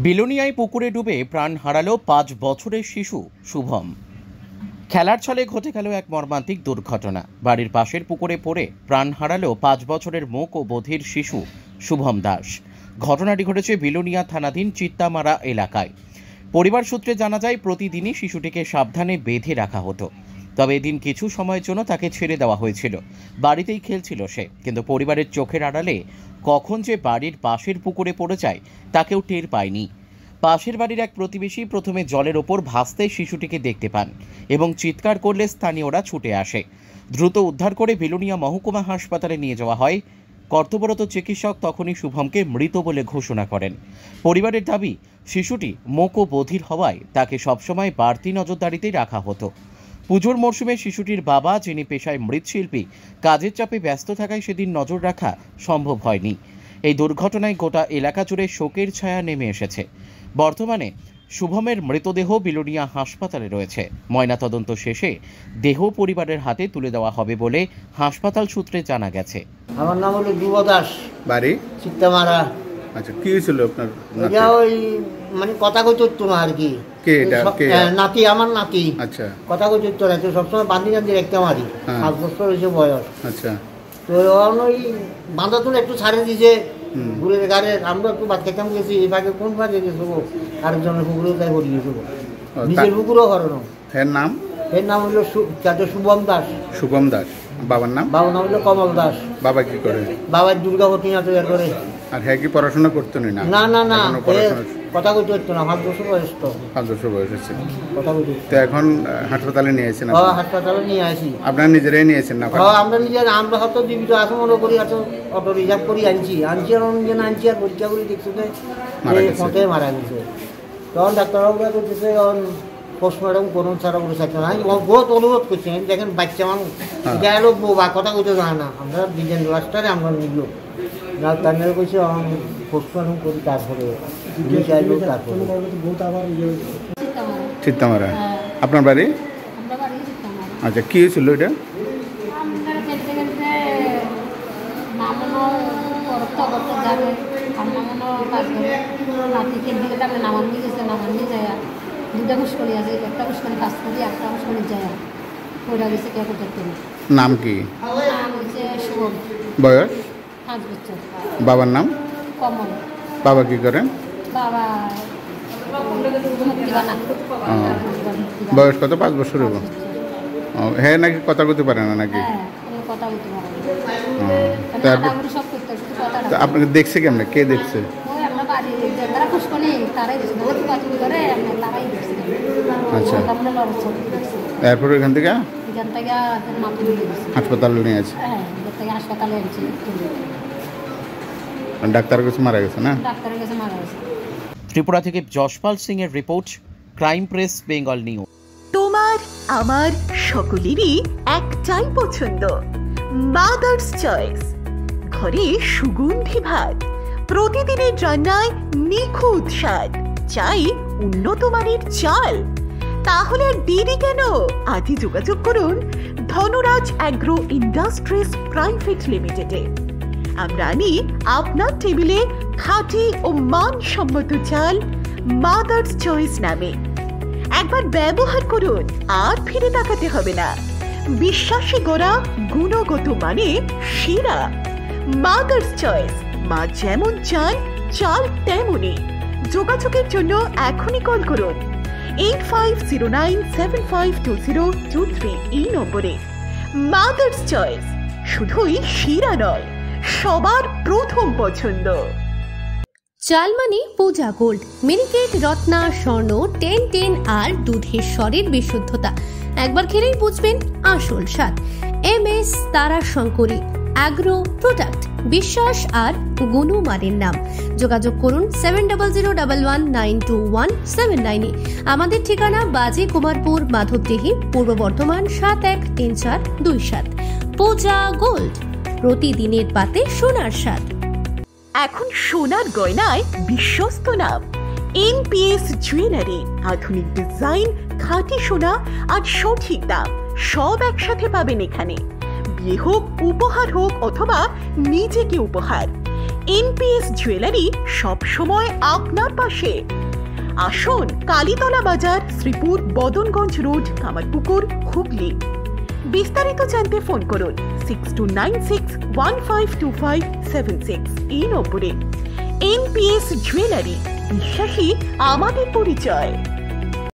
বিলোনিয়ায় পুকুরে ডুবে প্রাণ হারালো 5 বছরের শিশু শুভম। খেলার ছলে ঘটে গেল এক মর্মান্তিক দুর্ঘটনা। বাড়ির পাশের পুকুরে পড়ে প্রাণ হারালো 5 বছরের মূক ও বধির শিশু শুভম দাস। ঘটনাটি ঘটেছে বিলোনিয়া থানাধীন চিত্তামারা এলাকায়। পরিবার সূত্রে জানা যায়, প্রতিদিনই শিশুটিকে সাবধানে বেঁধে রাখা হতো। তবে এদিন কিছু সময়ের জন্য তাকে ছেড়ে দেওয়া হয়েছিল। বাড়িতেই খেলছিল সে, কিন্তু পরিবারের চোখের আড়ালে কখন যে বাড়ির পাশের পুকুরে পড়ে যায় তা কেউ টের পায়নি। পাশের বাড়ির এক প্রতিবেশী প্রথমে জলের ওপর ভাসতে শিশুটিকে দেখতে পান এবং চিৎকার করলে স্থানীয়রা ছুটে আসে। দ্রুত উদ্ধার করে বিলোনিয়া মহকুমা হাসপাতালে নিয়ে যাওয়া হয়। কর্তব্যরত চিকিৎসক তখনই শুভমকে মৃত বলে ঘোষণা করেন। পরিবারের দাবি, শিশুটি মূক ও বধির হওয়ায় তাকে সবসময় বাড়তি নজরদারিতেই রাখা হতো। পুজোর মরশুমে শিশুটির বাবা, যিনি পেশায় মৃৎশিল্পী, কাজের চাপে ব্যস্ত থাকায় সেদিন নজর রাখা সম্ভব হয়নি। এই দুর্ঘটনায় গোটা এলাকা জুড়ে শোকের ছায়া নেমে এসেছে। বর্তমানে শুভমের মৃতদেহ বিলোনিয়া হাসপাতালে রয়েছে। ময়নাতদন্ত শেষে দেহ পরিবারের হাতে তুলে দেওয়া হবে বলে হাসপাতাল সূত্রে জানা গেছে। আমার নাম হলো যুব দাস, বাড়ি চিত্তামারা। আচ্ছা, কি হয়েছিল আপনার? এটা ওই মানে কথা কইতো না আর কি। কে এটা? কে? নাতি, আমার নাতি। আচ্ছা, কথা কইতো না, তো সবসময় বান্ধি বান্ধি রাখতে মারি। 5 বছর হয়েছে বয়স। আচ্ছা, তো ওই বান্ধা তুলে একটু ছাড়ে দিয়েছে ঘুরে গাড়ে। আমরা একটু ভাত খেতাম গেছি, এই ভাগে কোন ভাগে গেছো আরেকজনের পুকুরেও তাই পড়ে গেছো, নিজের পুকুরও হরানো। এর নাম? এর নাম হলো শুভম দাস। শুভম দাস। বাবার নাম? বাবার নাম হলো কমল দাস। বাবা কি করে? বাবা দুর্গাবতী নাটক করে। আর হ্যাঁ, কি পড়াশোনা করতো না? না না না, কথা কইতে হতো না। 5 বছর বয়স। তো 5 বছর বয়স হচ্ছে। কথা কইতে তো এখন হাসপাতালে নিয়ে আসেন? হাসপাতালে নিয়ে আসি। আপনারা নিজেরাই নিয়েছেন না? আমরা নিজেরা, আমরা হয়তো জীবিত আছে মনে করি, এত অটো রিজার্ভ করি আনছি আর পরীক্ষা করে দেখছি যে ফোঁটে মারা গেছে। তখন ডাক্তারবাবুরা করতেছে পোস্টমর্টম করুন, সারা করে চাইছে না। বহুত অনুরোধ করছি, দেখেন বাচ্চা মানুষ গেল বা কথা কইতে জানে না। আমরা ডিজাইন লাস্টারে আমরা নিল ডাক্তার কইছে পোস্টমর্টম করি, তারপরে চিত্তামারা। আপনার বাড়ি? আচ্ছা, কি হয়েছিল এটা? নাম কি? বয়স? 5 বছর। বাবার নাম? কমল। বাবা কি করেন? বাবা বয়স কত? 5 বছর হবো। হ্যাঁ, নাকি কথা বলতে পারে না নাকি? আপনাকে দেখছে কেমন? কে দেখছে? আচ্ছা, এরপর এখান থেকে হাসপাতালে নিয়ে আছে। ডাক্তারের কাছে মারা গেছে না? ত্রিপুরা থেকে যশপাল সিং এর report, crime press Bengal news. তোমার আমার সকলেরই একটাই পছন্দ, মাদার্স চয়েস। ঘরে সুগন্ধি ভাত, প্রতিদিনের রান্নায় নিখুঁত স্বাদ, চাই উন্নত মানের চাল। তাহলে আর দেরি কেন? আজই যোগাযোগ করুন ধনরাজ অ্যাগ্রো ইন্ডাস্ট্রিজ প্রাইভেট লিমিটেডে। আমরা আনি আপনার টেবিলে খাঁটি ও মানসম্মত চাল মাদার্স চয়েস নামে। একবার ব্যবহার করুন, আর ফিরে তাকাতে হবে না। বিশ্বাসী গোড়া, গুণগত মানে সেরা। মাদার্স চয়েস, মা যেমন চান চাল তেমনই। যোগাযোগের জন্য এখনই কল করুন 8509752023 এই নম্বরে। মাদার্স চয়েস শুধুই সেরা নয়, সবার প্রথম পছন্দ। চালমানি পূজা গোল্ড, মিনিকেট, রত্না, স্বর্ণ 1010 আর দুধের স্বরের বিশুদ্ধতা একবার খেলেই বুঝবেন আসল স্বাদ। MS তারা শঙ্করী অ্যাগ্রো প্রোডাক্ট, বিশ্বাস আর গুণমানের নাম। যোগাযোগ করুন 7001192179 এ। আমাদের ঠিকানা বাজে কুমারপুর, মাধবদেহি, পূর্ব বর্ধমান 713427। পূজা গোল্ড, প্রতিদিনের পাতে সোনার স্বাদ। এখন সোনার গয়নায় বিশ্বস্ত নাম NPS জুয়েলারি। আধুনিক ডিজাইন, খাঁটি সোনা আর সঠিক দাম সব একসাথে পাবেন এখানে। বিয়ে হোক, উপহার হোক অথবা নিজেকে উপহার, এনপিএস জুয়েলারি সব সময় আপনার পাশে। আসুন কালীতলা বাজার, শ্রীপুর, বদনগঞ্জ রোড, কামারপুকুর, হুগলি। বিস্তারিত জানতে ফোন করুন 6296152576 এই নম্বরে। এনপিএস জুয়েলারি, বিশ্বাসী আমাদের পরিচয়।